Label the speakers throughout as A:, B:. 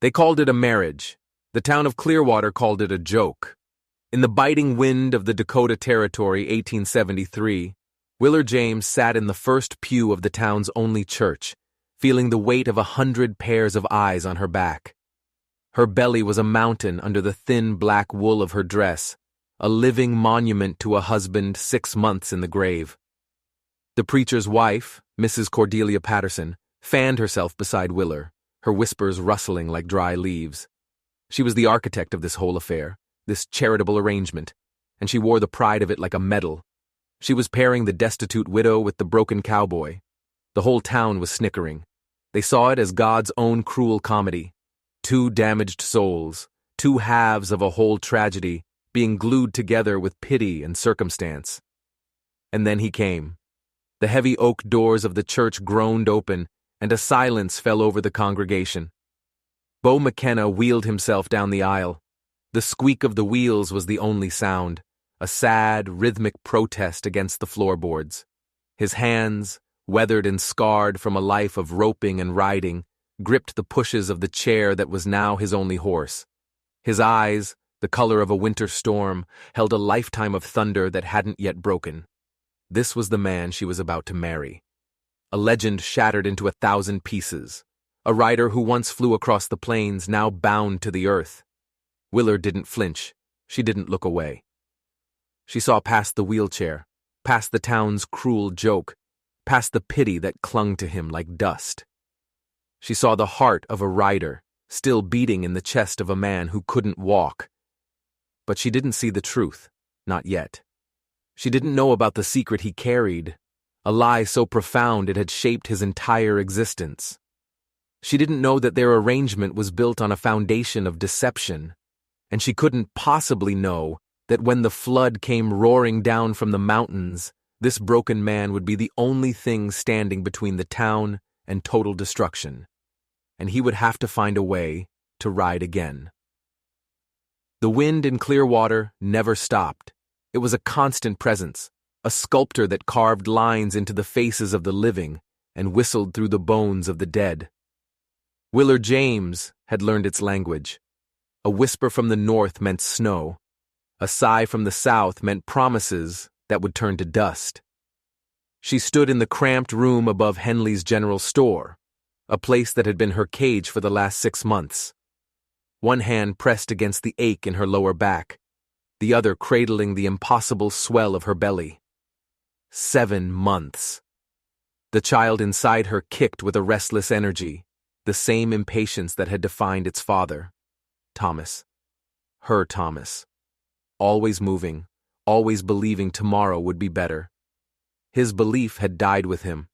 A: They called it a marriage. The town of Clearwater called it a joke. In the biting wind of the Dakota Territory, 1873, Willard James sat in the first pew of the town's only church, feeling the weight of 100 pairs of eyes on her back. Her belly was a mountain under the thin black wool of her dress, a living monument to a husband 6 months in the grave. The preacher's wife, Mrs. Cordelia Patterson, fanned herself beside Willer, her whispers rustling like dry leaves. She was the architect of this whole affair, this charitable arrangement, and she wore the pride of it like a medal. She was pairing the destitute widow with the broken cowboy. The whole town was snickering. They saw it as God's own cruel comedy. Two damaged souls, two halves of a whole tragedy, being glued together with pity and circumstance. And then he came. The heavy oak doors of the church groaned open, and a silence fell over the congregation. Bo McKenna wheeled himself down the aisle. The squeak of the wheels was the only sound, a sad, rhythmic protest against the floorboards. His hands, weathered and scarred from a life of roping and riding, gripped the pushes of the chair that was now his only horse. His eyes, the color of a winter storm, held a lifetime of thunder that hadn't yet broken. This was the man she was about to marry. A legend shattered into 1,000 pieces. A rider who once flew across the plains, now bound to the earth. Willard didn't flinch. She didn't look away. She saw past the wheelchair, past the town's cruel joke, past the pity that clung to him like dust. She saw the heart of a rider, still beating in the chest of a man who couldn't walk. But she didn't see the truth, not yet. She didn't know about the secret he carried, a lie so profound it had shaped his entire existence. She didn't know that their arrangement was built on a foundation of deception, and she couldn't possibly know that when the flood came roaring down from the mountains, this broken man would be the only thing standing between the town and total destruction, and he would have to find a way to ride again. The wind in Clearwater never stopped. It was a constant presence, a sculptor that carved lines into the faces of the living and whistled through the bones of the dead. Willard James had learned its language. A whisper from the north meant snow. A sigh from the south meant promises that would turn to dust. She stood in the cramped room above Henley's General Store, a place that had been her cage for the last 6 months. One hand pressed against the ache in her lower back, the other cradling the impossible swell of her belly. 7 months. The child inside her kicked with a restless energy, the same impatience that had defined its father. Thomas. Her Thomas. Always moving, always believing tomorrow would be better. His belief had died with him.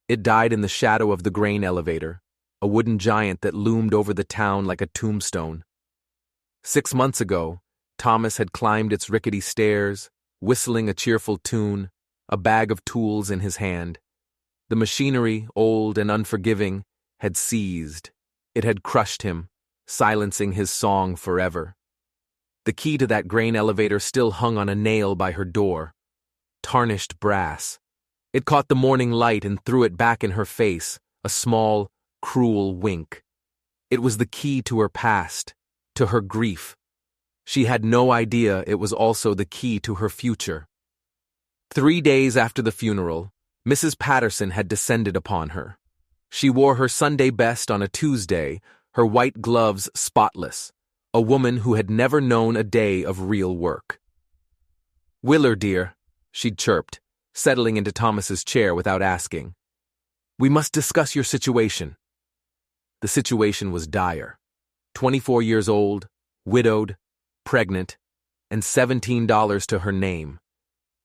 A: It died in the shadow of the grain elevator, a wooden giant that loomed over the town like a tombstone. 6 months ago, Thomas had climbed its rickety stairs, whistling a cheerful tune, a bag of tools in his hand. The machinery, old and unforgiving, had seized. It had crushed him, silencing his song forever. The key to that grain elevator still hung on a nail by her door. Tarnished brass. It caught the morning light and threw it back in her face, a small, cruel wink. It was the key to her past, to her grief. She had no idea it was also the key to her future. 3 days after the funeral, Mrs. Patterson had descended upon her. She wore her Sunday best on a Tuesday, her white gloves spotless, a woman who had never known a day of real work. "Willard, dear," she'd chirped, settling into Thomas's chair without asking. "We must discuss your situation." The situation was dire. 24 years old, widowed, pregnant, and $17 to her name.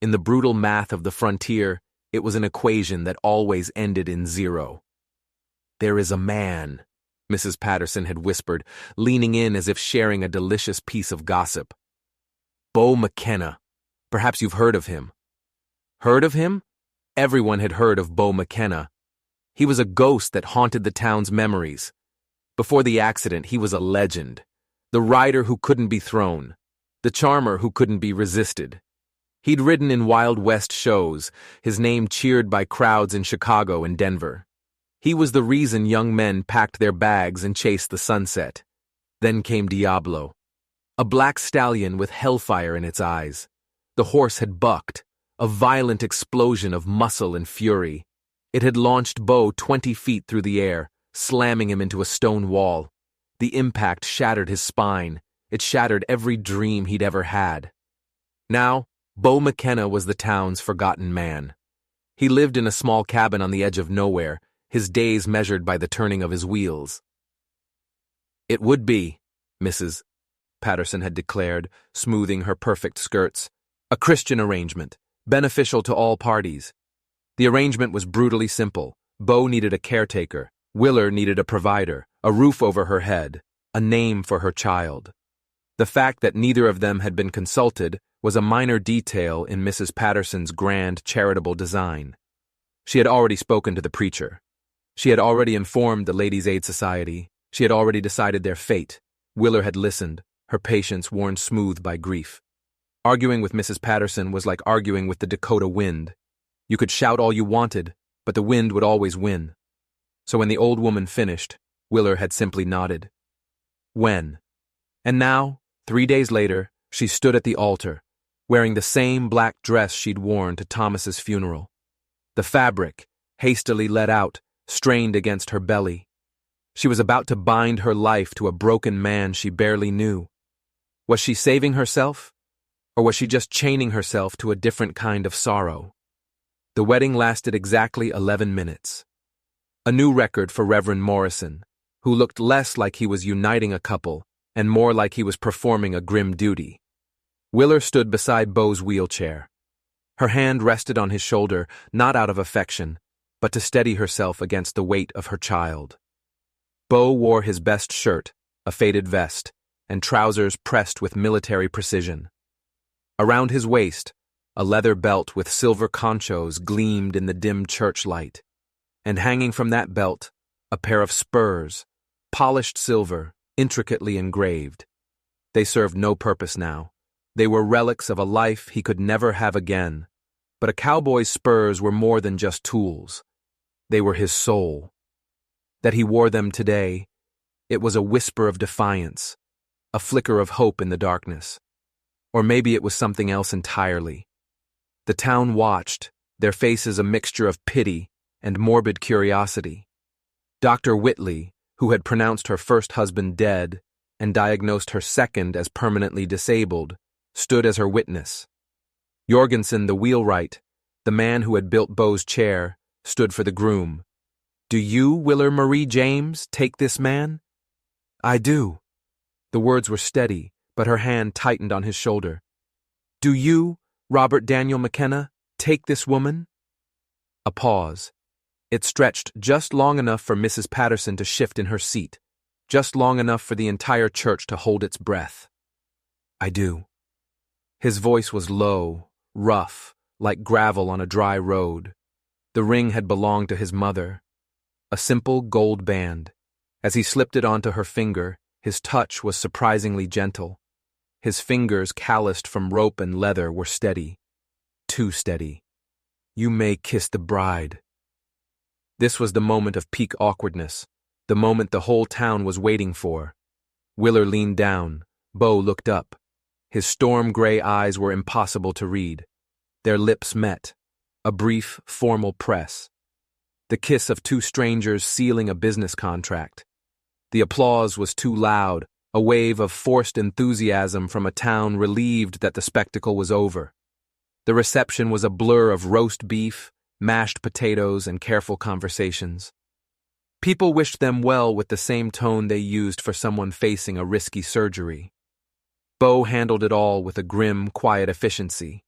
A: In the brutal math of the frontier, it was an equation that always ended in zero. "There is a man," Mrs. Patterson had whispered, leaning in as if sharing a delicious piece of gossip. "Bo McKenna. Perhaps you've heard of him." Heard of him? Everyone had heard of Bo McKenna. He was a ghost that haunted the town's memories. Before the accident, he was a legend. The rider who couldn't be thrown. The charmer who couldn't be resisted. He'd ridden in Wild West shows, his name cheered by crowds in Chicago and Denver. He was the reason young men packed their bags and chased the sunset. Then came Diablo, a black stallion with hellfire in its eyes. The horse had bucked, a violent explosion of muscle and fury. It had launched Bo 20 feet through the air, slamming him into a stone wall. The impact shattered his spine. It shattered every dream he'd ever had. Now, Bo McKenna was the town's forgotten man. He lived in a small cabin on the edge of nowhere, his days measured by the turning of his wheels. It would be, Mrs. Patterson had declared, smoothing her perfect skirts, a Christian arrangement, beneficial to all parties. The arrangement was brutally simple. Bo needed a caretaker, Willer needed a provider, a roof over her head, a name for her child. The fact that neither of them had been consulted was a minor detail in Mrs. Patterson's grand charitable design. She had already spoken to the preacher. She had already informed the Ladies' Aid Society. She had already decided their fate. Willer had listened, her patience worn smooth by grief. Arguing with Mrs. Patterson was like arguing with the Dakota wind. You could shout all you wanted, but the wind would always win. So when the old woman finished, Willer had simply nodded. When? And now, 3 days later, she stood at the altar, wearing the same black dress she'd worn to Thomas's funeral. The fabric, hastily let out, strained against her belly. She was about to bind her life to a broken man she barely knew. Was she saving herself? Or was she just chaining herself to a different kind of sorrow? The wedding lasted exactly 11 minutes. A new record for Reverend Morrison, who looked less like he was uniting a couple and more like he was performing a grim duty. Willer stood beside Bo's wheelchair. Her hand rested on his shoulder, not out of affection, but to steady herself against the weight of her child. Bo wore his best shirt, a faded vest, and trousers pressed with military precision. Around his waist, a leather belt with silver conchos gleamed in the dim church light, and hanging from that belt, a pair of spurs, polished silver, intricately engraved. They served no purpose now. They were relics of a life he could never have again. But a cowboy's spurs were more than just tools. They were his soul. That he wore them today, it was a whisper of defiance, a flicker of hope in the darkness. Or maybe it was something else entirely. The town watched, their faces a mixture of pity and morbid curiosity. Dr. Whitley, who had pronounced her first husband dead and diagnosed her second as permanently disabled, stood as her witness. Jorgensen, the wheelwright, the man who had built Bo's chair, stood for the groom. "Do you, Willer Marie James, take this man?" "I do." The words were steady, but her hand tightened on his shoulder. "Do you, Robert Daniel McKenna, take this woman?" A pause. It stretched just long enough for Mrs. Patterson to shift in her seat, just long enough for the entire church to hold its breath. "I do." His voice was low, rough, like gravel on a dry road. The ring had belonged to his mother. A simple gold band. As he slipped it onto her finger, his touch was surprisingly gentle. His fingers, calloused from rope and leather, were steady. Too steady. "You may kiss the bride." This was the moment of peak awkwardness, the moment the whole town was waiting for. Willer leaned down. Bo looked up. His storm-gray eyes were impossible to read. Their lips met. A brief, formal press. The kiss of two strangers sealing a business contract. The applause was too loud, a wave of forced enthusiasm from a town relieved that the spectacle was over. The reception was a blur of roast beef, mashed potatoes, and careful conversations. People wished them well with the same tone they used for someone facing a risky surgery. Bo handled it all with a grim, quiet efficiency.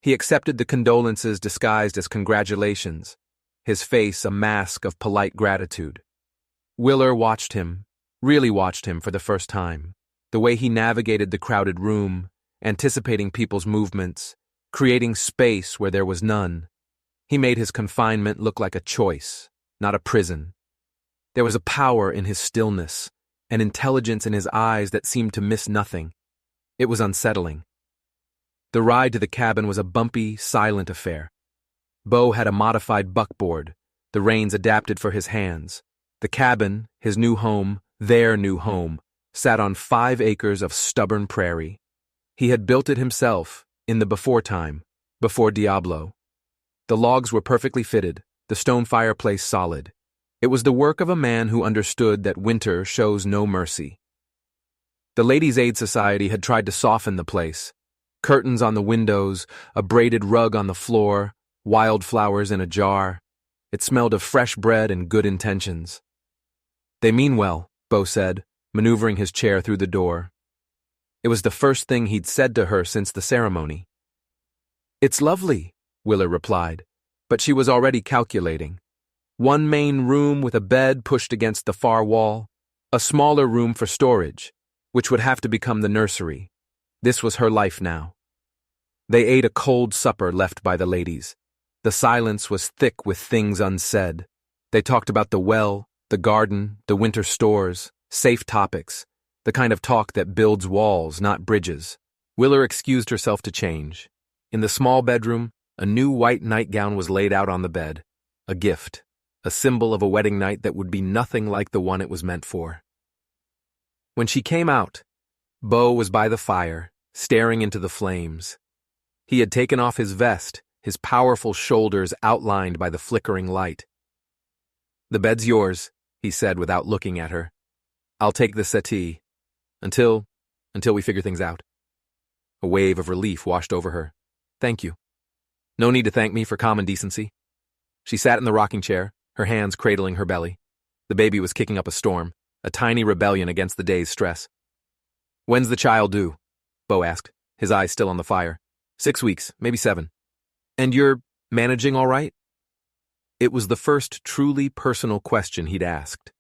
A: He accepted the condolences disguised as congratulations, his face a mask of polite gratitude. Willer watched him, really watched him for the first time, the way he navigated the crowded room, anticipating people's movements, creating space where there was none. He made his confinement look like a choice, not a prison. There was a power in his stillness, an intelligence in his eyes that seemed to miss nothing. It was unsettling. The ride to the cabin was a bumpy, silent affair. Bo had a modified buckboard, The reins adapted for his hands. The cabin, his new home, their new home, sat on 5 acres of stubborn prairie. He had built it himself, in the before time, before Diablo. The logs were perfectly fitted, the stone fireplace solid. It was the work of a man who understood that winter shows no mercy. The Ladies' Aid Society had tried to soften the place. Curtains on the windows, a braided rug on the floor, wildflowers in a jar. It smelled of fresh bread and good intentions. "They mean well," Bo said, maneuvering his chair through the door. It was the first thing he'd said to her since the ceremony. "It's lovely," Willer replied, but she was already calculating. 1 main room with a bed pushed against the far wall, a smaller room for storage, which would have to become the nursery. This was her life now. They ate a cold supper left by the ladies. The silence was thick with things unsaid. They talked about the well, the garden, the winter stores, safe topics, the kind of talk that builds walls, not bridges. Willer excused herself to change. In the small bedroom, a new white nightgown was laid out on the bed, a gift, a symbol of a wedding night that would be nothing like the one it was meant for. When she came out, Bo was by the fire, staring into the flames. He had taken off his vest, his powerful shoulders outlined by the flickering light. "The bed's yours," he said without looking at her. "I'll take the settee. Until we figure things out." A wave of relief washed over her. "Thank you. No need to thank me for common decency." She sat in the rocking chair, her hands cradling her belly. The baby was kicking up a storm, a tiny rebellion against the day's stress. "When's the child due?" Bo asked, his eyes still on the fire. 6 weeks, maybe 7. "And you're managing all right?" It was the first truly personal question he'd asked.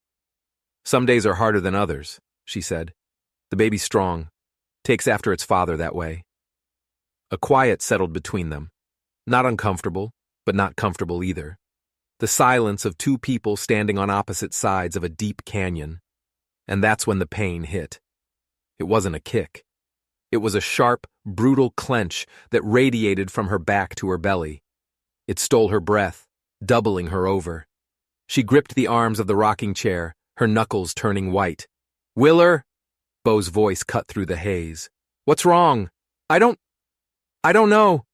A: "Some days are harder than others," she said. "The baby's strong. Takes after its father that way." A quiet settled between them. Not uncomfortable, but not comfortable either. The silence of 2 people standing on opposite sides of a deep canyon. And that's when the pain hit. It wasn't a kick. It was a sharp, brutal clench that radiated from her back to her belly. It stole her breath, doubling her over. She gripped the arms of the rocking chair, her knuckles turning white. "Willer!" Bo's voice cut through the haze. "What's wrong? I don't know."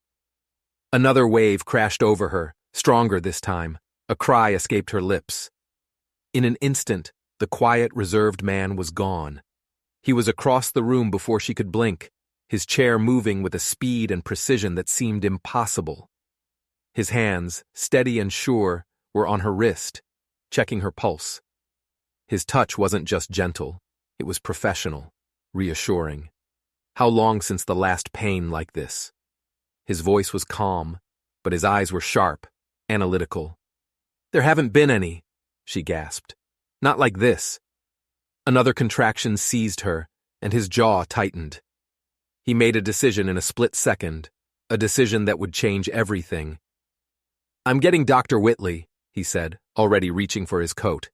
A: Another wave crashed over her, stronger this time. A cry escaped her lips. In an instant, the quiet, reserved man was gone. He was across the room before she could blink, his chair moving with a speed and precision that seemed impossible. His hands, steady and sure, were on her wrist, checking her pulse. His touch wasn't just gentle, it was professional, reassuring. How long since the last pain like this? His voice was calm, but his eyes were sharp, analytical. "There haven't been any," she gasped. "Not like this." Another contraction seized her, and his jaw tightened. He made a decision in a split second, a decision that would change everything. "I'm getting Dr. Whitley," he said, already reaching for his coat.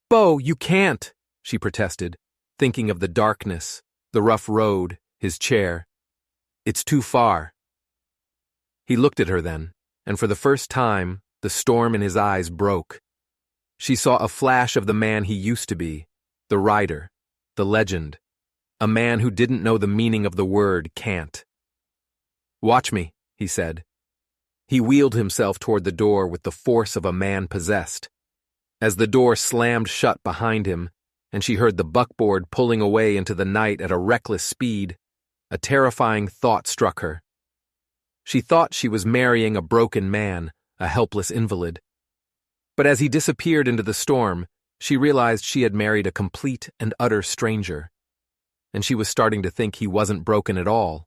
A: "Bo, you can't," she protested, thinking of the darkness, the rough road, his chair. "It's too far." He looked at her then, and for the first time, the storm in his eyes broke. She saw a flash of the man he used to be, the rider, the legend, a man who didn't know the meaning of the word can't. "Watch me," he said. He wheeled himself toward the door with the force of a man possessed. As the door slammed shut behind him, and she heard the buckboard pulling away into the night at a reckless speed, a terrifying thought struck her. She thought she was marrying a broken man, a helpless invalid. But as he disappeared into the storm, she realized she had married a complete and utter stranger. And she was starting to think he wasn't broken at all.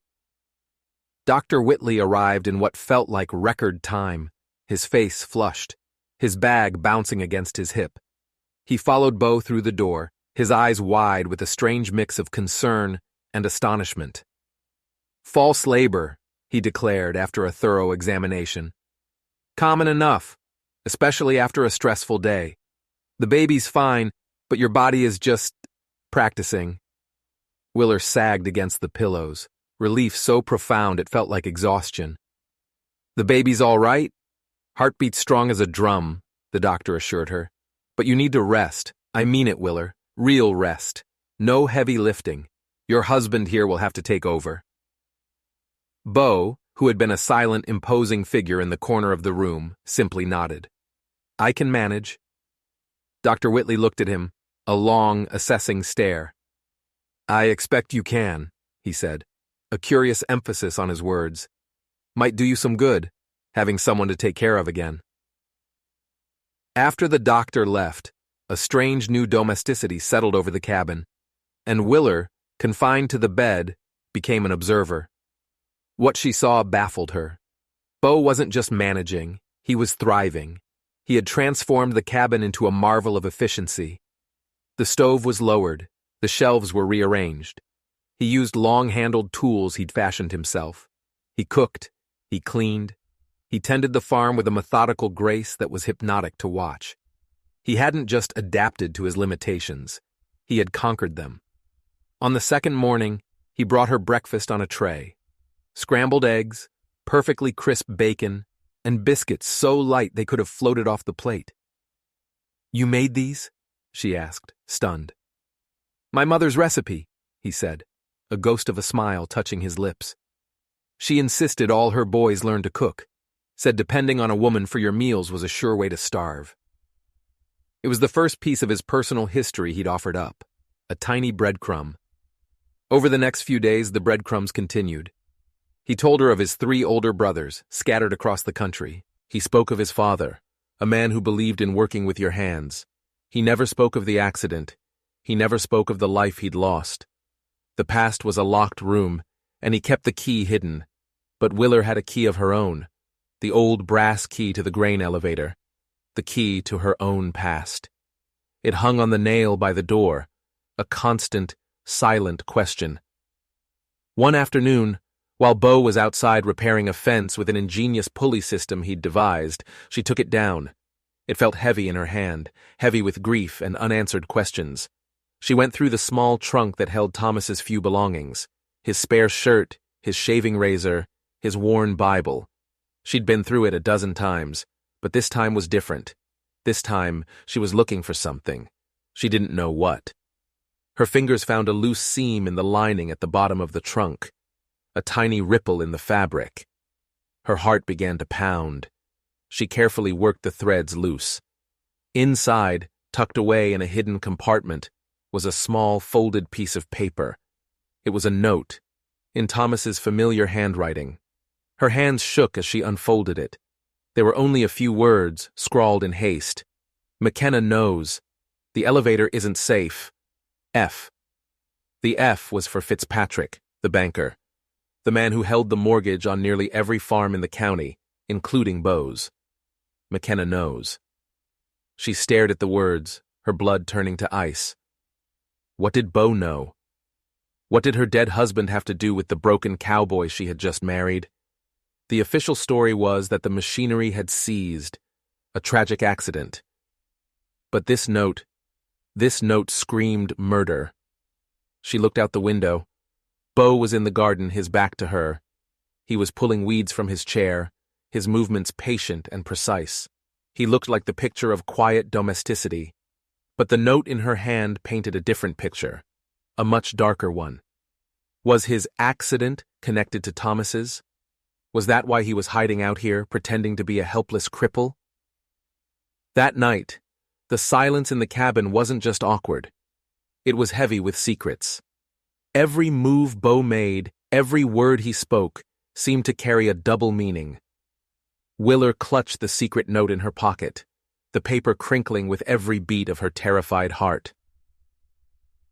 A: Dr. Whitley arrived in what felt like record time, his face flushed, his bag bouncing against his hip. He followed Bo through the door, his eyes wide with a strange mix of concern and astonishment. "False labor," he declared after a thorough examination. "Common enough, especially after a stressful day. The baby's fine, but your body is just practicing." Willer sagged against the pillows, relief so profound it felt like exhaustion. "The baby's all right? Heartbeat strong as a drum," the doctor assured her. "But you need to rest. I mean it, Willer. Real rest. No heavy lifting. Your husband here will have to take over." Bo, who had been a silent, imposing figure in the corner of the room, simply nodded. "I can manage." Dr. Whitley looked at him, a long, assessing stare. "I expect you can," he said, a curious emphasis on his words. "Might do you some good, having someone to take care of again." After the doctor left, a strange new domesticity settled over the cabin, and Willer, confined to the bed, became an observer. What she saw baffled her. Bo wasn't just managing, he was thriving. He had transformed the cabin into a marvel of efficiency. The stove was lowered, the shelves were rearranged. He used long-handled tools he'd fashioned himself. He cooked, he cleaned, he tended the farm with a methodical grace that was hypnotic to watch. He hadn't just adapted to his limitations, he had conquered them. On the second morning, he brought her breakfast on a tray. Scrambled eggs, perfectly crisp bacon, and biscuits so light they could have floated off the plate. "You made these?" she asked, stunned. "My mother's recipe," he said, a ghost of a smile touching his lips. "She insisted all her boys learn to cook, said depending on a woman for your meals was a sure way to starve." It was the first piece of his personal history he'd offered up, a tiny breadcrumb. Over the next few days, the breadcrumbs continued. He told her of his 3 older brothers, scattered across the country. He spoke of his father, a man who believed in working with your hands. He never spoke of the accident. He never spoke of the life he'd lost. The past was a locked room, and he kept the key hidden. But Willer had a key of her own, the old brass key to the grain elevator, the key to her own past. It hung on the nail by the door, a constant, silent question. One afternoon, while Bo was outside repairing a fence with an ingenious pulley system he'd devised, she took it down. It felt heavy in her hand, heavy with grief and unanswered questions. She went through the small trunk that held Thomas's few belongings, his spare shirt, his shaving razor, his worn Bible. She'd been through it a dozen times, but this time was different. This time, she was looking for something. She didn't know what. Her fingers found a loose seam in the lining at the bottom of the trunk, a tiny ripple in the fabric. Her heart began to pound. She carefully worked the threads loose. Inside, tucked away in a hidden compartment, was a small folded piece of paper. It was a note, in Thomas's familiar handwriting. Her hands shook as she unfolded it. There were only a few words, scrawled in haste. "McKenna knows. The elevator isn't safe. F." The F was for Fitzpatrick, the banker, the man who held the mortgage on nearly every farm in the county, including Bo's. McKenna knows. She stared at the words, her blood turning to ice. What did Bo know? What did her dead husband have to do with the broken cowboy she had just married? The official story was that the machinery had seized, a tragic accident. But this note screamed murder. She looked out the window. Bo was in the garden, his back to her. He was pulling weeds from his chair, his movements patient and precise. He looked like the picture of quiet domesticity. But the note in her hand painted a different picture, a much darker one. Was his accident connected to Thomas's? Was that why he was hiding out here, pretending to be a helpless cripple? That night, the silence in the cabin wasn't just awkward. It was heavy with secrets. Every move Bo made, every word he spoke, seemed to carry a double meaning. Willer clutched the secret note in her pocket, the paper crinkling with every beat of her terrified heart.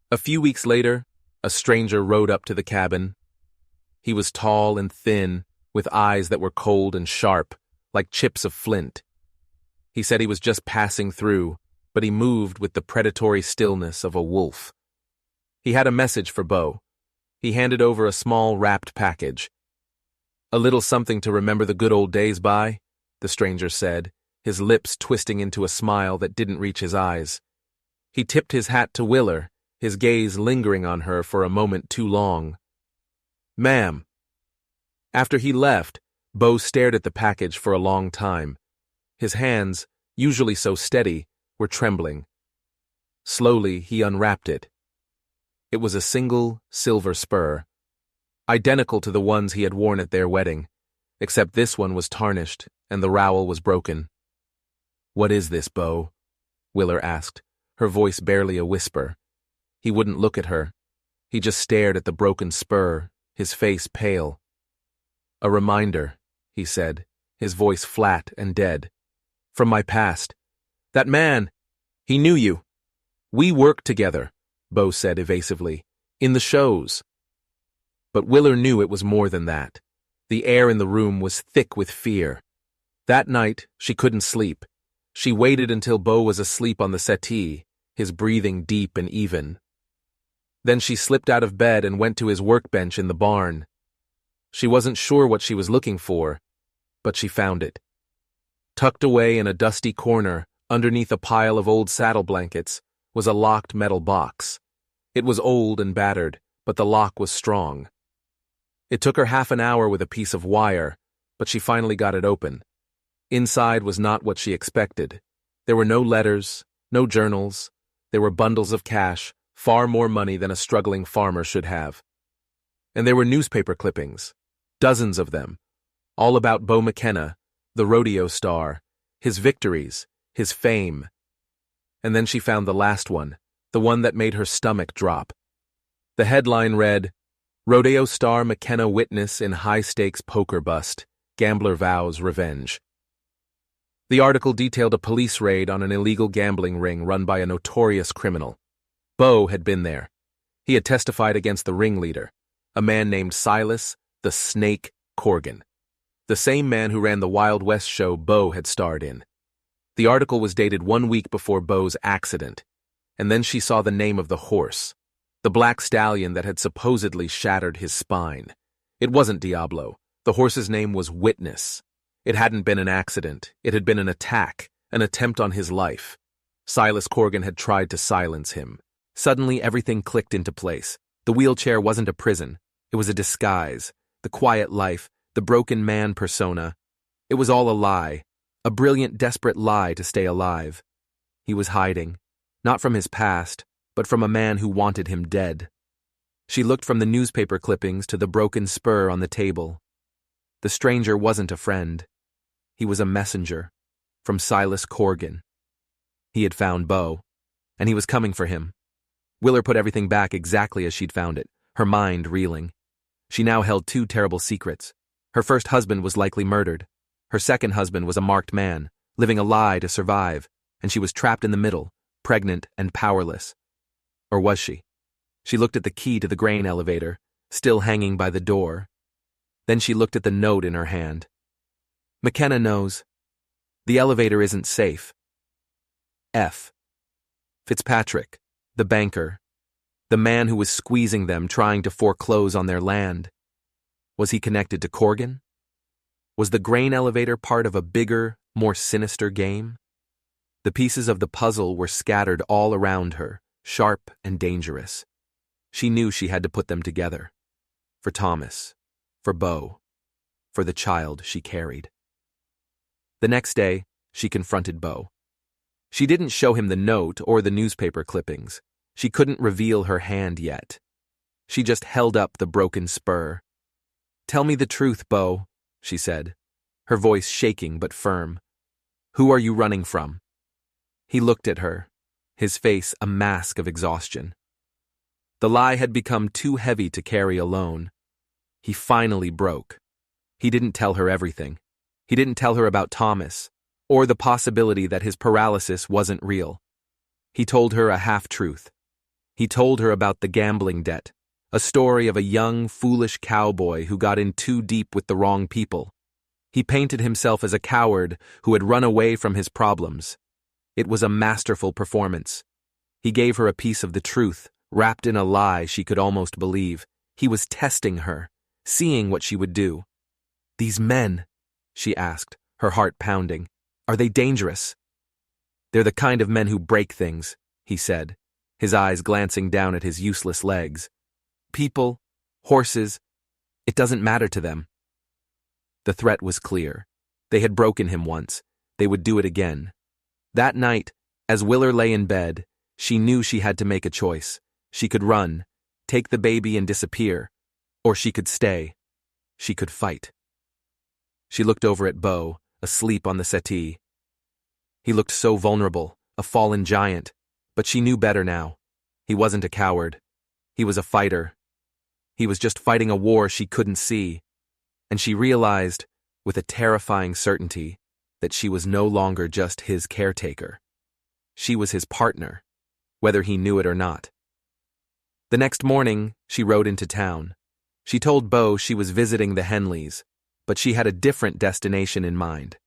A: A few weeks later, a stranger rode up to the cabin. He was tall and thin, with eyes that were cold and sharp, like chips of flint. He said he was just passing through, but he moved with the predatory stillness of a wolf. He had a message for Bo. He handed over a small wrapped package. "A little something to remember the good old days by," the stranger said, his lips twisting into a smile that didn't reach his eyes. He tipped his hat to Willer, his gaze lingering on her for a moment too long. "Ma'am." After he left, Bo stared at the package for a long time. His hands, usually so steady, were trembling. Slowly, he unwrapped it. It was a single silver spur, identical to the ones he had worn at their wedding, except this one was tarnished and the rowel was broken. "What is this, Bo?" Willer asked, her voice barely a whisper. He wouldn't look at her. He just stared at the broken spur, his face pale. "A reminder," he said, his voice flat and dead. "From my past. That man, he knew you. We worked together," Bo said evasively, "in the shows." But Willer knew it was more than that. The air in the room was thick with fear. That night, she couldn't sleep. She waited until Bo was asleep on the settee, his breathing deep and even. Then she slipped out of bed and went to his workbench in the barn. She wasn't sure what she was looking for, but she found it. Tucked away in a dusty corner, underneath a pile of old saddle blankets, was a locked metal box. It was old and battered, but the lock was strong. It took her half an hour with a piece of wire, but she finally got it open. Inside was not what she expected. There were no letters, no journals. There were bundles of cash, far more money than a struggling farmer should have. And there were newspaper clippings, dozens of them, all about Bo McKenna, the rodeo star, his victories, his fame. And then she found the last one, the one that made her stomach drop. The headline read, "Rodeo star McKenna witness in high-stakes poker bust. Gambler vows revenge." The article detailed a police raid on an illegal gambling ring run by a notorious criminal. Bo had been there. He had testified against the ringleader, a man named Silas the Snake Corgan, the same man who ran the Wild West show Bo had starred in. The article was dated 1 week before Bo's accident, and then she saw the name of the horse, the black stallion that had supposedly shattered his spine. It wasn't Diablo. The horse's name was Witness. It hadn't been an accident. It had been an attack, an attempt on his life. Silas Corgan had tried to silence him. Suddenly, everything clicked into place. The wheelchair wasn't a prison. It was a disguise. The quiet life, the broken man persona. It was all a lie. A brilliant, desperate lie to stay alive. He was hiding, not from his past, but from a man who wanted him dead. She looked from the newspaper clippings to the broken spur on the table. The stranger wasn't a friend. He was a messenger from Silas Corgan. He had found Bo, and he was coming for him. Willer put everything back exactly as she'd found it, her mind reeling. She now held 2 terrible secrets. Her first husband was likely murdered. Her second husband was a marked man, living a lie to survive, and she was trapped in the middle, pregnant and powerless. Or was she? She looked at the key to the grain elevator, still hanging by the door. Then she looked at the note in her hand. McKenna knows. The elevator isn't safe. F. Fitzpatrick, the banker, the man who was squeezing them, trying to foreclose on their land. Was he connected to Corgan? Was the grain elevator part of a bigger, more sinister game? The pieces of the puzzle were scattered all around her, sharp and dangerous. She knew she had to put them together. For Thomas, for Bo, for the child she carried. The next day, she confronted Bo. She didn't show him the note or the newspaper clippings. She couldn't reveal her hand yet. She just held up the broken spur. "Tell me the truth, Bo," she said, her voice shaking but firm. "Who are you running from?" He looked at her, his face a mask of exhaustion. The lie had become too heavy to carry alone. He finally broke. He didn't tell her everything. He didn't tell her about Thomas, or the possibility that his paralysis wasn't real. He told her a half-truth. He told her about the gambling debt, a story of a young, foolish cowboy who got in too deep with the wrong people. He painted himself as a coward who had run away from his problems. It was a masterful performance. He gave her a piece of the truth, wrapped in a lie she could almost believe. He was testing her, seeing what she would do. "These men," she asked, her heart pounding, "are they dangerous?" "They're the kind of men who break things," he said, his eyes glancing down at his useless legs. "People, horses, it doesn't matter to them." The threat was clear. They had broken him once. They would do it again. That night, as Willer lay in bed, she knew she had to make a choice. She could run, take the baby and disappear, or she could stay. She could fight. She looked over at Bo, asleep on the settee. He looked so vulnerable, a fallen giant, but she knew better now. He wasn't a coward. He was a fighter. He was just fighting a war she couldn't see, and she realized, with a terrifying certainty, that she was no longer just his caretaker. She was his partner, whether he knew it or not. The next morning, she rode into town. She told Bo she was visiting the Henleys, but she had a different destination in mind.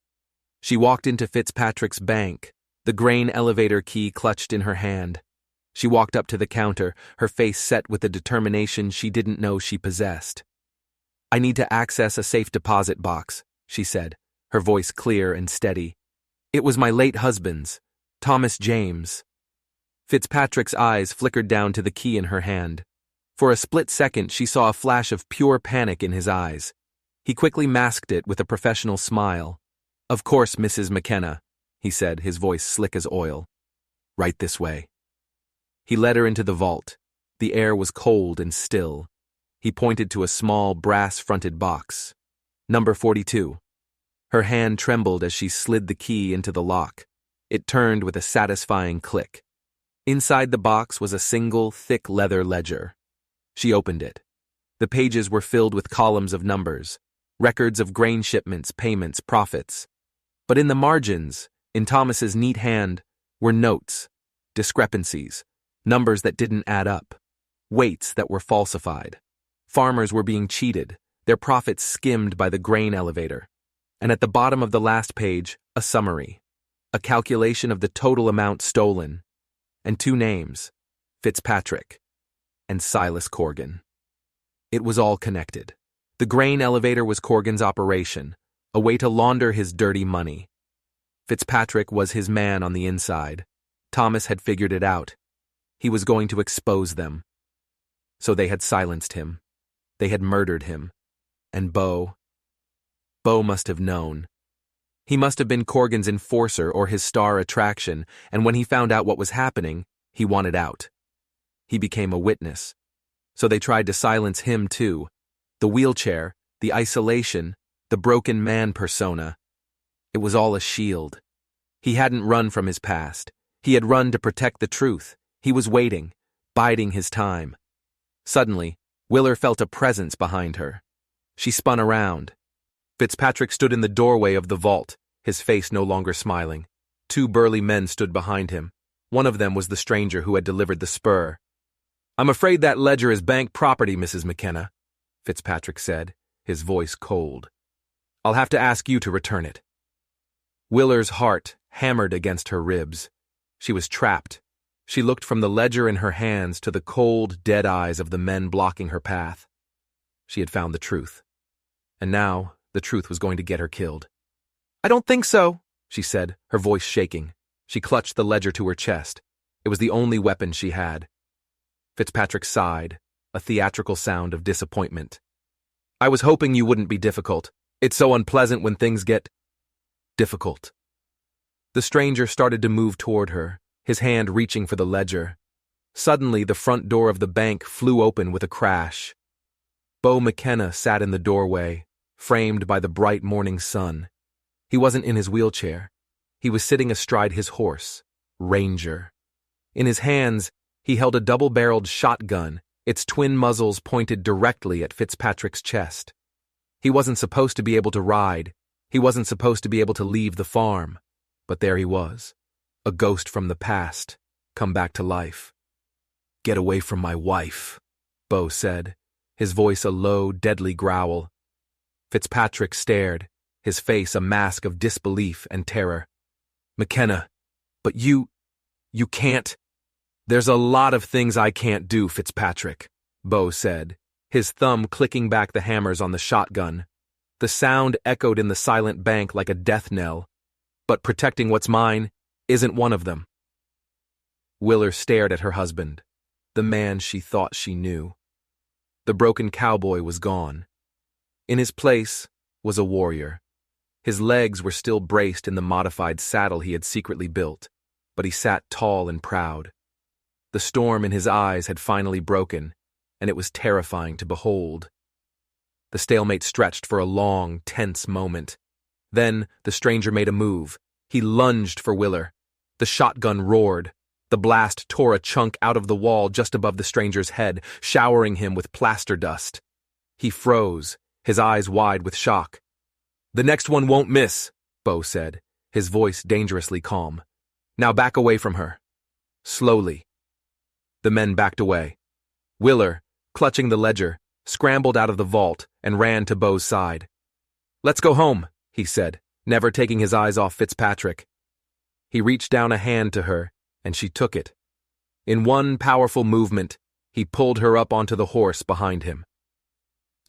A: She walked into Fitzpatrick's bank, the grain elevator key clutched in her hand. She walked up to the counter, her face set with a determination she didn't know she possessed. "I need to access a safe deposit box," she said, her voice clear and steady. "It was my late husband's, Thomas James." Fitzpatrick's eyes flickered down to the key in her hand. For a split second, she saw a flash of pure panic in his eyes. He quickly masked it with a professional smile. "Of course, Mrs. McKenna," he said, his voice slick as oil. "Right this way." He led her into the vault. The air was cold and still. He pointed to a small, brass-fronted box. "Number 42. Her hand trembled as she slid the key into the lock. It turned with a satisfying click. Inside the box was a single, thick leather ledger. She opened it. The pages were filled with columns of numbers, records of grain shipments, payments, profits. But in the margins, in Thomas's neat hand, were notes, discrepancies, numbers that didn't add up, weights that were falsified. Farmers were being cheated, their profits skimmed by the grain elevator. And at the bottom of the last page, a summary, a calculation of the total amount stolen, and two names, Fitzpatrick and Silas Corgan. It was all connected. The grain elevator was Corgan's operation, a way to launder his dirty money. Fitzpatrick was his man on the inside. Thomas had figured it out. He was going to expose them. So they had silenced him. They had murdered him. And Bo must have known. He must have been Corgan's enforcer or his star attraction, and when he found out what was happening, he wanted out. He became a witness. So they tried to silence him too. The wheelchair, the isolation, the broken man persona. It was all a shield. He hadn't run from his past. He had run to protect the truth. He was waiting, biding his time. Suddenly, Willer felt a presence behind her. She spun around. Fitzpatrick stood in the doorway of the vault, his face no longer smiling. Two burly men stood behind him. One of them was the stranger who had delivered the spur. "I'm afraid that ledger is bank property, Mrs. McKenna," Fitzpatrick said, his voice cold. "I'll have to ask you to return it." Willer's heart hammered against her ribs. She was trapped. She looked from the ledger in her hands to the cold, dead eyes of the men blocking her path. She had found the truth. And now, the truth was going to get her killed. "I don't think so," she said, her voice shaking. She clutched the ledger to her chest. It was the only weapon she had. Fitzpatrick sighed, a theatrical sound of disappointment. "I was hoping you wouldn't be difficult. It's so unpleasant when things get difficult." The stranger started to move toward her, his hand reaching for the ledger. Suddenly, the front door of the bank flew open with a crash. Bo McKenna sat in the doorway, framed by the bright morning sun. He wasn't in his wheelchair. He was sitting astride his horse, Ranger. In his hands, he held a double-barreled shotgun, its twin muzzles pointed directly at Fitzpatrick's chest. He wasn't supposed to be able to ride. He wasn't supposed to be able to leave the farm. But there he was, a ghost from the past, come back to life. "Get away from my wife," Bo said, his voice a low, deadly growl. Fitzpatrick stared, his face a mask of disbelief and terror. "McKenna, but you can't." "There's a lot of things I can't do, Fitzpatrick," Bo said, his thumb clicking back the hammers on the shotgun. The sound echoed in the silent bank like a death knell. "But protecting what's mine isn't one of them." Willer stared at her husband, the man she thought she knew. The broken cowboy was gone. In his place was a warrior, His legs were still braced in the modified saddle he had secretly built, but he sat tall and proud. The storm in his eyes had finally broken, and it was terrifying to behold. The stalemate stretched for a long, tense moment. Then the stranger made a move. He lunged for Willer. The shotgun roared. The blast tore a chunk out of the wall just above the stranger's head, showering him with plaster dust. He froze, his eyes wide with shock. "The next one won't miss," Bo said, his voice dangerously calm. "Now back away from her." Slowly. The men backed away. Willer, clutching the ledger, scrambled out of the vault and ran to Bo's side. "Let's go home," he said, never taking his eyes off Fitzpatrick. He reached down a hand to her, and she took it. In one powerful movement, he pulled her up onto the horse behind him.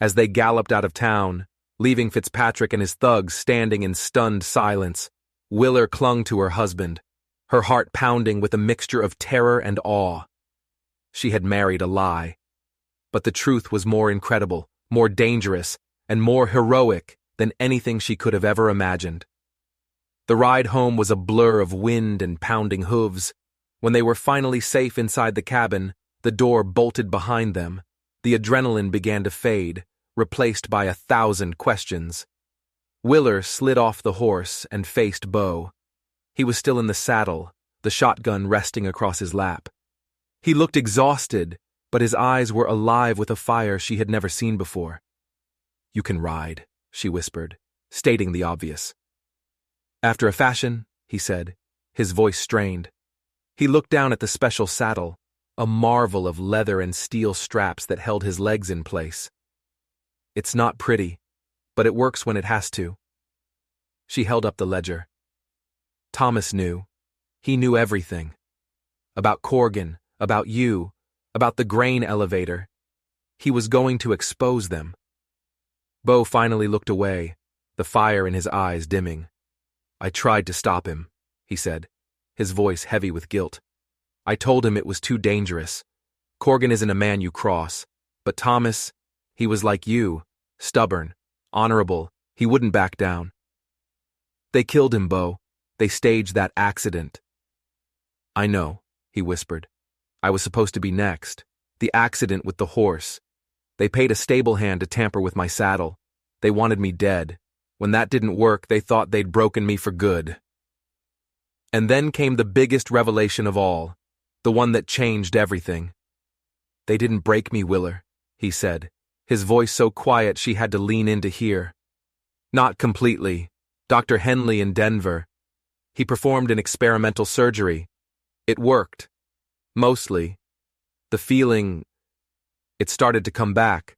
A: As they galloped out of town, leaving Fitzpatrick and his thugs standing in stunned silence, Willer clung to her husband, her heart pounding with a mixture of terror and awe. She had married a lie. But the truth was more incredible, more dangerous, and more heroic than anything she could have ever imagined. The ride home was a blur of wind and pounding hooves. When they were finally safe inside the cabin, the door bolted behind them. The adrenaline began to fade, replaced by 1,000 questions. Willer slid off the horse and faced Bo. He was still in the saddle, the shotgun resting across his lap. He looked exhausted, but his eyes were alive with a fire she had never seen before. "You can ride," she whispered, stating the obvious. "After a fashion," he said, his voice strained. He looked down at the special saddle, a marvel of leather and steel straps that held his legs in place. "It's not pretty, but it works when it has to." She held up the ledger. Thomas knew. He knew everything. About Corgan, about you, about the grain elevator. He was going to expose them. Bo finally looked away, the fire in his eyes dimming. "I tried to stop him," he said, his voice heavy with guilt. "I told him it was too dangerous. Corgan isn't a man you cross, but Thomas, he was like you, stubborn, honorable, he wouldn't back down. They killed him, Bo. They staged that accident." "I know," he whispered. "I was supposed to be next. The accident with the horse. They paid a stable hand to tamper with my saddle. They wanted me dead. When that didn't work, they thought they'd broken me for good." And then came the biggest revelation of all, the one that changed everything. "They didn't break me, Willer," he said, his voice so quiet she had to lean in to hear. "Not completely. Dr. Henley in Denver. He performed an experimental surgery. It worked. Mostly. The feeling, it started to come back.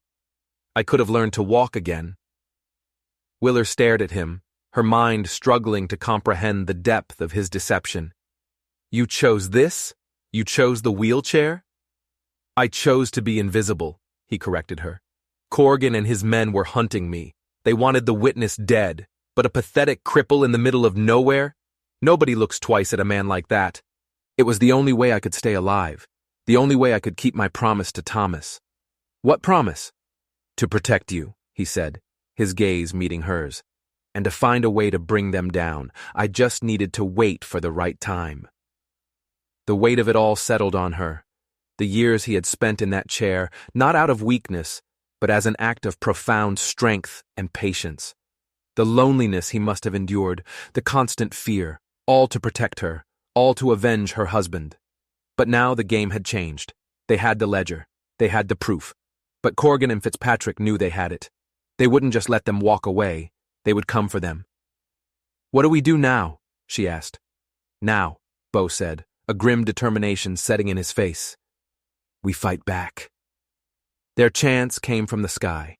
A: I could have learned to walk again." Willer stared at him, her mind struggling to comprehend the depth of his deception. "You chose this? You chose the wheelchair?" "I chose to be invisible," he corrected her. "Corgan and his men were hunting me. They wanted the witness dead, but a pathetic cripple in the middle of nowhere? Nobody looks twice at a man like that. It was the only way I could stay alive, the only way I could keep my promise to Thomas." "What promise?" "To protect you," he said, his gaze meeting hers, "and to find a way to bring them down. I just needed to wait for the right time." The weight of it all settled on her. The years he had spent in that chair, not out of weakness, but as an act of profound strength and patience. The loneliness he must have endured, the constant fear, all to protect her, all to avenge her husband. But now the game had changed. They had the ledger. They had the proof. But Corgan and Fitzpatrick knew they had it. They wouldn't just let them walk away. They would come for them. "What do we do now?" she asked. "Now," Bo said, a grim determination setting in his face. "We fight back." Their chance came from the sky.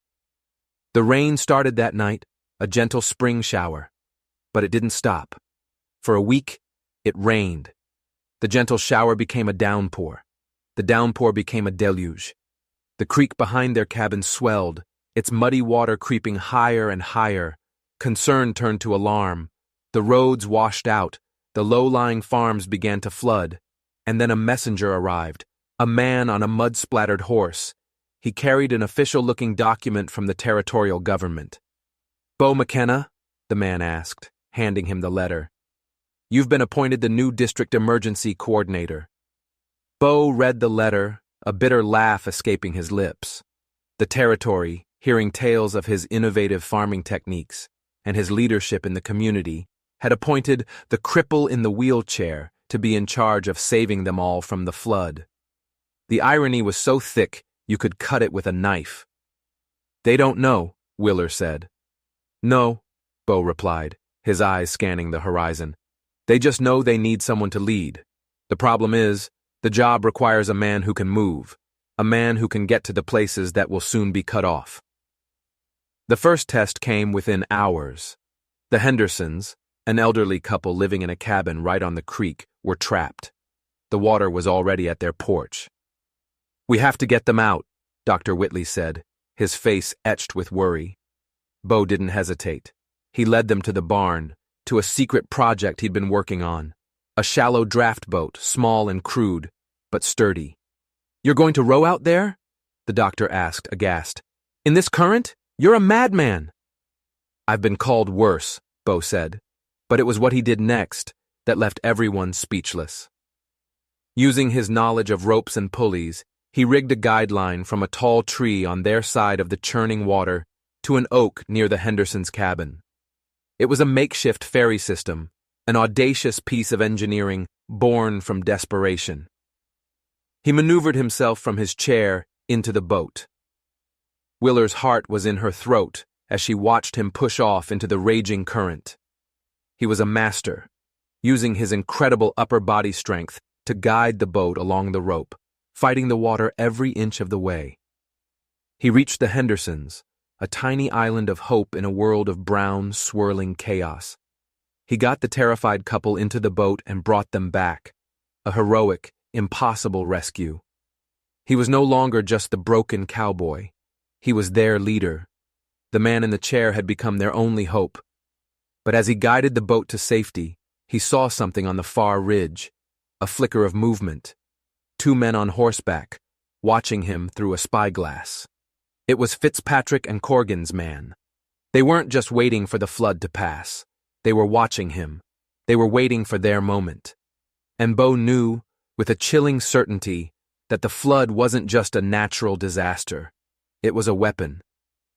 A: The rain started that night, a gentle spring shower. But it didn't stop. For a week, it rained. The gentle shower became a downpour. The downpour became a deluge. The creek behind their cabin swelled, its muddy water creeping higher and higher. Concern turned to alarm. The roads washed out. The low-lying farms began to flood. And then a messenger arrived, a man on a mud-splattered horse. He carried an official-looking document from the territorial government. "Bo McKenna," the man asked, handing him the letter. "You've been appointed the new district emergency coordinator." Bo read the letter, a bitter laugh escaping his lips. The territory, hearing tales of his innovative farming techniques and his leadership in the community, had appointed the cripple in the wheelchair to be in charge of saving them all from the flood. The irony was so thick you could cut it with a knife. "They don't know," Willer said. "No," Bo replied, his eyes scanning the horizon. "They just know they need someone to lead. The problem is, the job requires a man who can move, a man who can get to the places that will soon be cut off." The first test came within hours. The Hendersons, an elderly couple living in a cabin right on the creek, were trapped. The water was already at their porch. "We have to get them out," Dr. Whitley said, his face etched with worry. Bo didn't hesitate. He led them to the barn, to a secret project he'd been working on. A shallow draft boat, small and crude, but sturdy. "You're going to row out there?" the doctor asked, aghast. "In this current? You're a madman." "I've been called worse," Bo said, but it was what he did next that left everyone speechless. Using his knowledge of ropes and pulleys, he rigged a guideline from a tall tree on their side of the churning water to an oak near the Hendersons' cabin. It was a makeshift ferry system, an audacious piece of engineering born from desperation. He maneuvered himself from his chair into the boat. Willer's heart was in her throat as she watched him push off into the raging current. He was a master, using his incredible upper body strength to guide the boat along the rope, fighting the water every inch of the way. He reached the Hendersons, a tiny island of hope in a world of brown, swirling chaos. He got the terrified couple into the boat and brought them back, a heroic, impossible rescue. He was no longer just the broken cowboy. He was their leader. The man in the chair had become their only hope. But as he guided the boat to safety, he saw something on the far ridge, a flicker of movement. 2 men on horseback, watching him through a spyglass. It was Fitzpatrick and Corgan's man. They weren't just waiting for the flood to pass. They were watching him. They were waiting for their moment. And Bo knew, with a chilling certainty, that the flood wasn't just a natural disaster. It was a weapon,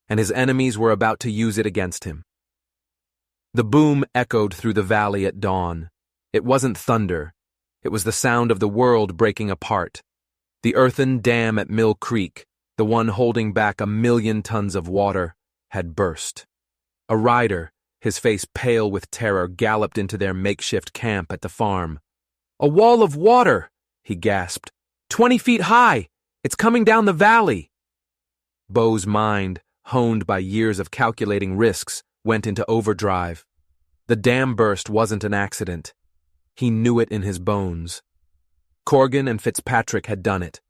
A: and his enemies were about to use it against him. The boom echoed through the valley at dawn. It wasn't thunder. It was the sound of the world breaking apart. The earthen dam at Mill Creek, the one holding back 1,000,000 tons of water, had burst. A rider, his face pale with terror, galloped into their makeshift camp at the farm. "A wall of water!" he gasped. 20 feet high! It's coming down the valley!" Bo's mind, honed by years of calculating risks, went into overdrive. The dam burst wasn't an accident. He knew it in his bones. Corgan and Fitzpatrick had done it.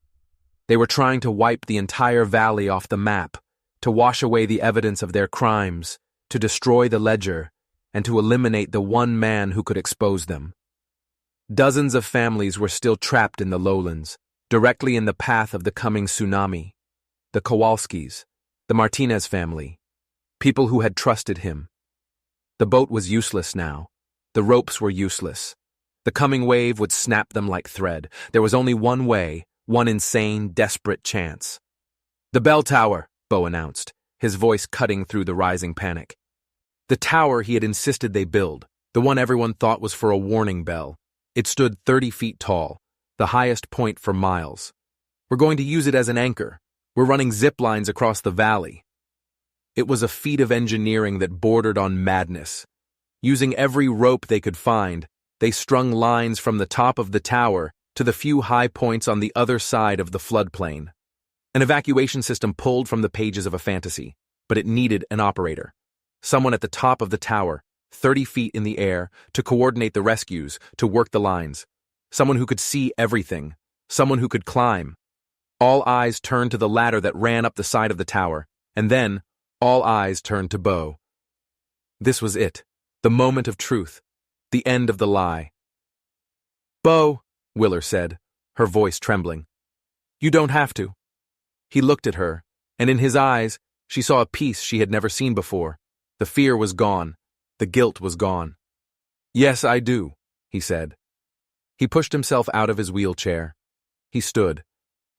A: They were trying to wipe the entire valley off the map, to wash away the evidence of their crimes, to destroy the ledger, and to eliminate the one man who could expose them. Dozens of families were still trapped in the lowlands, directly in the path of the coming tsunami. The Kowalskis, the Martinez family, people who had trusted him. The boat was useless now. The ropes were useless. The coming wave would snap them like thread. There was only one way, one insane, desperate chance. "The bell tower," Bo announced, his voice cutting through the rising panic. The tower he had insisted they build, the one everyone thought was for a warning bell. It stood 30 feet tall, the highest point for miles. "We're going to use it as an anchor. We're running zip lines across the valley." It was a feat of engineering that bordered on madness. Using every rope they could find, they strung lines from the top of the tower to the few high points on the other side of the floodplain. An evacuation system pulled from the pages of a fantasy, but it needed an operator. Someone at the top of the tower, 30 feet in the air, to coordinate the rescues, to work the lines. Someone who could see everything. Someone who could climb. All eyes turned to the ladder that ran up the side of the tower, and then all eyes turned to Bo. This was it, the moment of truth, the end of the lie. "Bo," Willer said, her voice trembling, "you don't have to." He looked at her, and in his eyes, she saw a peace she had never seen before. The fear was gone. The guilt was gone. "Yes, I do," he said. He pushed himself out of his wheelchair. He stood.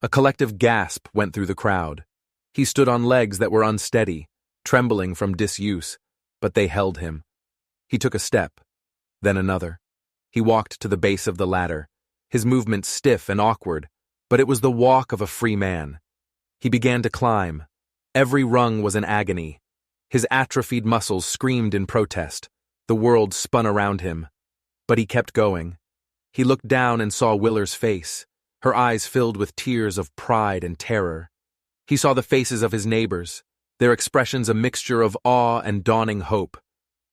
A: A collective gasp went through the crowd. He stood on legs that were unsteady, trembling from disuse, but they held him. He took a step, then another. He walked to the base of the ladder, his movement stiff and awkward, but it was the walk of a free man. He began to climb. Every rung was an agony. His atrophied muscles screamed in protest. The world spun around him. But he kept going. He looked down and saw Willer's face, her eyes filled with tears of pride and terror. He saw the faces of his neighbors, their expressions a mixture of awe and dawning hope.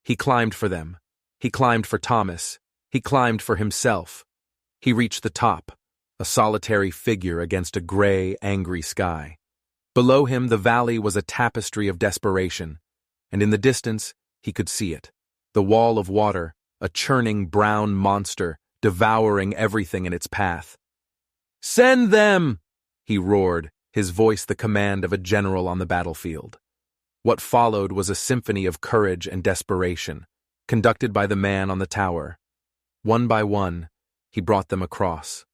A: He climbed for them. He climbed for Thomas. He climbed for himself. He reached the top, a solitary figure against a gray, angry sky. Below him, the valley was a tapestry of desperation, and in the distance, he could see it. The wall of water, a churning brown monster, devouring everything in its path. "Send them!" he roared, his voice the command of a general on the battlefield. What followed was a symphony of courage and desperation, conducted by the man on the tower. One by one, he brought them across.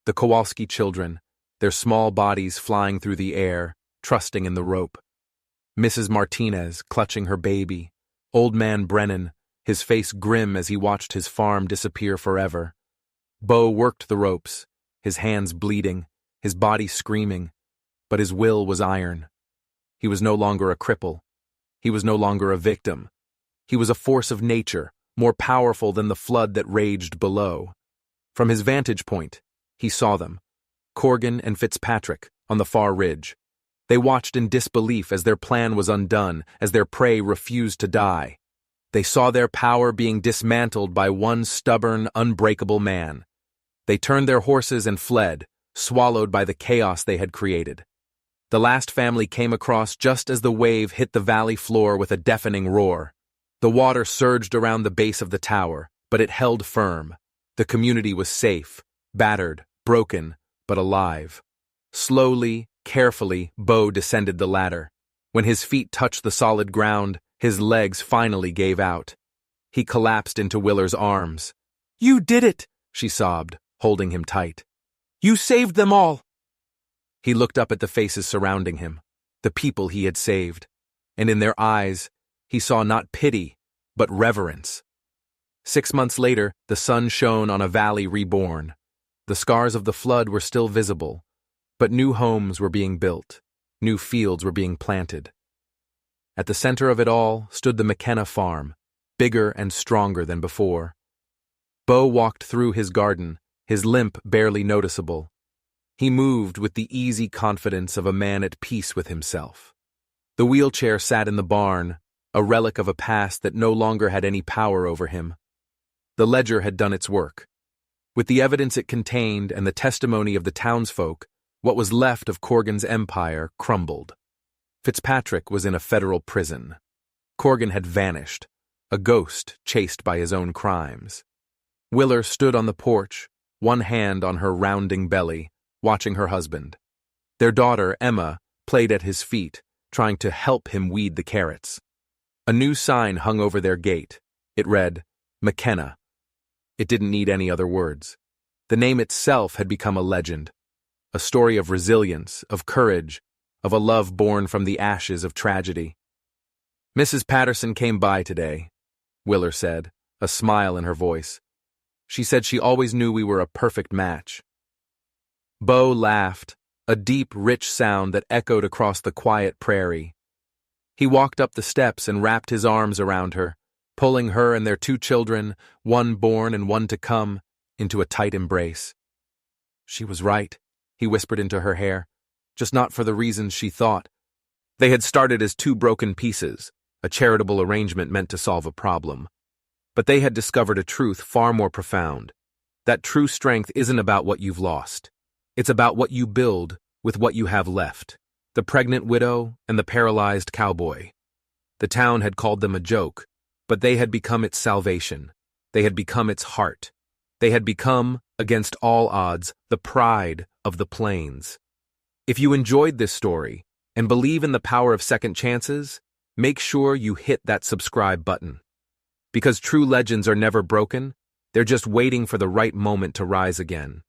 A: The Kowalski children, their small bodies flying through the air, trusting in the rope. Mrs. Martinez clutching her baby. Old man Brennan, his face grim as he watched his farm disappear forever. Bo worked the ropes, his hands bleeding, his body screaming, but his will was iron. He was no longer a cripple. He was no longer a victim. He was a force of nature, more powerful than the flood that raged below. From his vantage point, he saw them, Corgan and Fitzpatrick, on the far ridge. They watched in disbelief as their plan was undone, as their prey refused to die. They saw their power being dismantled by one stubborn, unbreakable man. They turned their horses and fled, swallowed by the chaos they had created. The last family came across just as the wave hit the valley floor with a deafening roar. The water surged around the base of the tower, but it held firm. The community was safe, battered, broken, but alive. Slowly, carefully, Bo descended the ladder. When his feet touched the solid ground, his legs finally gave out. He collapsed into Willer's arms. "You did it!" she sobbed, holding him tight. "You saved them all!" He looked up at the faces surrounding him, the people he had saved, and in their eyes, he saw not pity, but reverence. 6 months later, the sun shone on a valley reborn. The scars of the flood were still visible, but new homes were being built, new fields were being planted. At the center of it all stood the McKenna farm, bigger and stronger than before. Bo walked through his garden, his limp barely noticeable. He moved with the easy confidence of a man at peace with himself. The wheelchair sat in the barn, a relic of a past that no longer had any power over him. The ledger had done its work. With the evidence it contained and the testimony of the townsfolk, what was left of Corgan's empire crumbled. Fitzpatrick was in a federal prison. Corgan had vanished, a ghost chased by his own crimes. Willer stood on the porch, one hand on her rounding belly, watching her husband. Their daughter, Emma, played at his feet, trying to help him weed the carrots. A new sign hung over their gate. It read, McKenna. It didn't need any other words. The name itself had become a legend, a story of resilience, of courage, of a love born from the ashes of tragedy. "Mrs. Patterson came by today," Willer said, a smile in her voice. "She said she always knew we were a perfect match." Bo laughed, a deep, rich sound that echoed across the quiet prairie. He walked up the steps and wrapped his arms around her, pulling her and their 2 children, one born and one to come, into a tight embrace. "She was right," he whispered into her hair, just not for the reasons she thought. They had started as 2 broken pieces, a charitable arrangement meant to solve a problem. But they had discovered a truth far more profound. That true strength isn't about what you've lost. It's about what you build with what you have left. The pregnant widow and the paralyzed cowboy. The town had called them a joke, but they had become its salvation. They had become its heart. They had become, against all odds, the pride of the plains. If you enjoyed this story and believe in the power of second chances, make sure you hit that subscribe button. Because true legends are never broken, they're just waiting for the right moment to rise again.